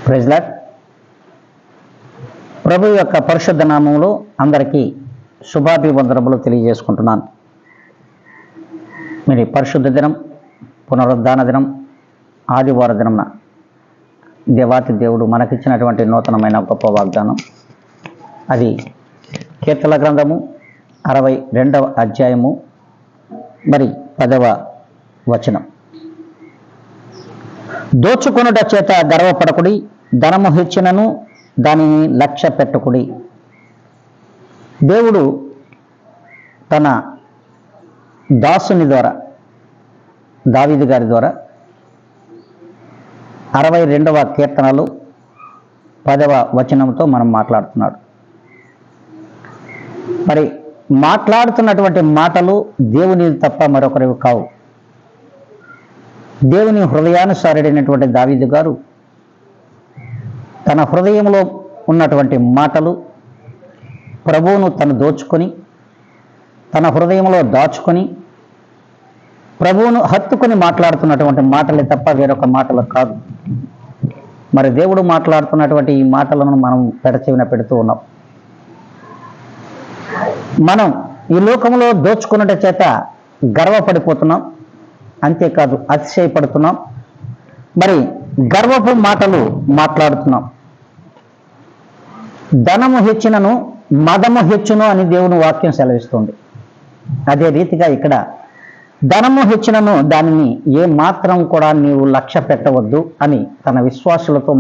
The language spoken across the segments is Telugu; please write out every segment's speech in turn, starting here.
Praise lord. ప్రభు యొక్క పరిశుద్ధ నామంలో అందరికీ శుభాభివందనములు తెలియజేసుకుంటున్నాను. మీరు పరిశుద్ధ దినం, పునరుద్ధాన దినం, ఆదివార దినంన దేవాతి దేవుడు మనకిచ్చినటువంటి నూతనమైన గొప్ప వాగ్దానం. అది కీర్తన గ్రంథము 62వ అధ్యాయము 10వ వచనం. దోచుకొనుట చేత గర్వపడకుడి, ధనము హెచ్చినను దానిని లక్ష్య పెట్టుకుడి. దేవుడు తన దాసుని ద్వారా, దావీదు గారి ద్వారా 62వ కీర్తనలు 10వ వచనంతో మనం మాట్లాడుతున్నాడు. మరి మాట్లాడుతున్నటువంటి మాటలు దేవుని తప్ప మరొకరివి కావు. దేవుని హృదయానుసారుడైనటువంటి దావీదు గారు తన హృదయంలో ఉన్నటువంటి మాటలు ప్రభువును తను దోచుకొని, తన హృదయంలో దాచుకొని, ప్రభువును హత్తుకొని మాట్లాడుతున్నటువంటి మాటలే తప్ప వేరొక మాటలు కాదు. మరి దేవుడు మాట్లాడుతున్నటువంటి ఈ మాటలను మనం పెడచెవిన పెడుతూ ఉన్నాం. మనం ఈ లోకంలో దోచుకున్నట చేత గర్వపడిపోతున్నాం, అంతేకాదు అతిశయపడుతున్నాం, మరి గర్వపు మాటలు మాట్లాడుతున్నాం. ధనము హెచ్చినను మదము హెచ్చును అని దేవుని వాక్యం సెలవిస్తుంది. అదే రీతిగా ఇక్కడ ధనము హెచ్చినను దానిని ఏ మాత్రం కూడా నీవు లక్ష్య పెట్టవద్దు అని తన విశ్వాసులతో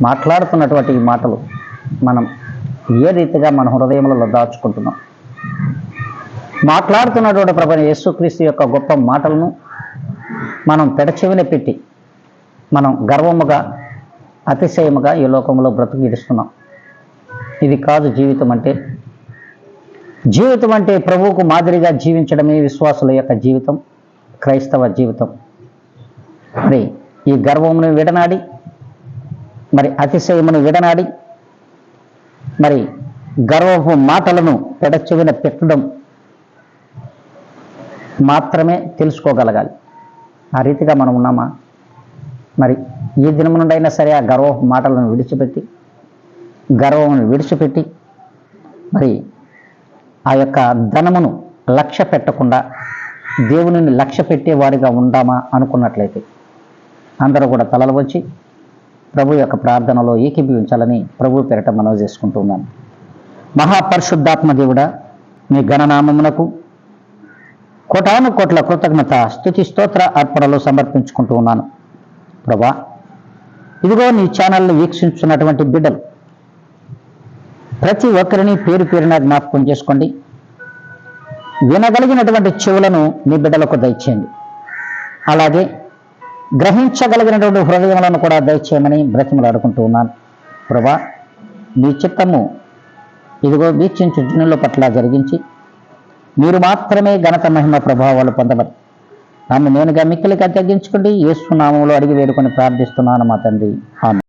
మాట్లాడుతున్నటువంటి ఈ మాటలు మనం ఏ రీతిగా మన హృదయంలో దాచుకుంటున్నాం. మాట్లాడుతున్నటువంటి ప్రభువైన యేసుక్రీస్తు యొక్క గొప్ప మాటలను మనం పెడచెవిన పెట్టి మనం గర్వముగా, అతిశయముగా ఈ లోకంలో బ్రతికిస్తున్నాం. ఇది కాదు జీవితం అంటే. జీవితం అంటే ప్రభువుకు మాదిరిగా జీవించడమే విశ్వాసుల యొక్క జీవితం, క్రైస్తవ జీవితం. మరి ఈ గర్వమును విడనాడి, మరి అతిశయమును విడనాడి, మరి గర్వపు మాటలను పెడచెవిన పెట్టడం మాత్రమే తెలుసుకోగలగాలి. ఆ రీతిగా మనం ఉన్నామా? మరి ఈ దినం నుండైనా సరే ఆ గర్వపు మాటలను గర్వమును విడిచిపెట్టి మరి ఆ యొక్క ధనమును లక్ష్య పెట్టకుండా దేవునిని లక్ష్య పెట్టేవారిగా ఉందామా అనుకున్నట్లయితే అందరూ కూడా తలలు వచ్చి ప్రభు యొక్క ప్రార్థనలో ఏకీభవించాలని ప్రభు పేరట మనవి చేసుకుంటూ ఉన్నాను. మహాపరిశుద్ధాత్మ దేవుడా, మీ గణనామమునకు కోటాను కోట్ల కృతజ్ఞత, స్తుతి, స్తోత్ర అర్పణలు సమర్పించుకుంటూ ఉన్నాను. ప్రభా, ఇదిగో నీ ఛానల్ని వీక్షించున్నటువంటి బిడ్డలు ప్రతి ఒక్కరిని పేరు పేరున జ్ఞాపకం చేసుకోండి. వినగలిగినటువంటి చెవులను నీ బిడ్డలకు దయచేయండి. అలాగే గ్రహించగలిగినటువంటి హృదయములను కూడా దయచేయమని బ్రతిమలాడుకుంటూ ఉన్నాను. ప్రభా, నీ చిత్తము ఇదిగో వీక్షించు జనుల పట్ల జరిగించి మీరు మాత్రమే ఘనత, మహిమ, ప్రభావాలు పొందమని నన్ను నేనుగా మిక్కిలిగా తగ్గించుకోండి. యేసు నామములో అడిగి వేడుకొని ప్రార్థిస్తున్నాను మా తండ్రి. ఆమేన్.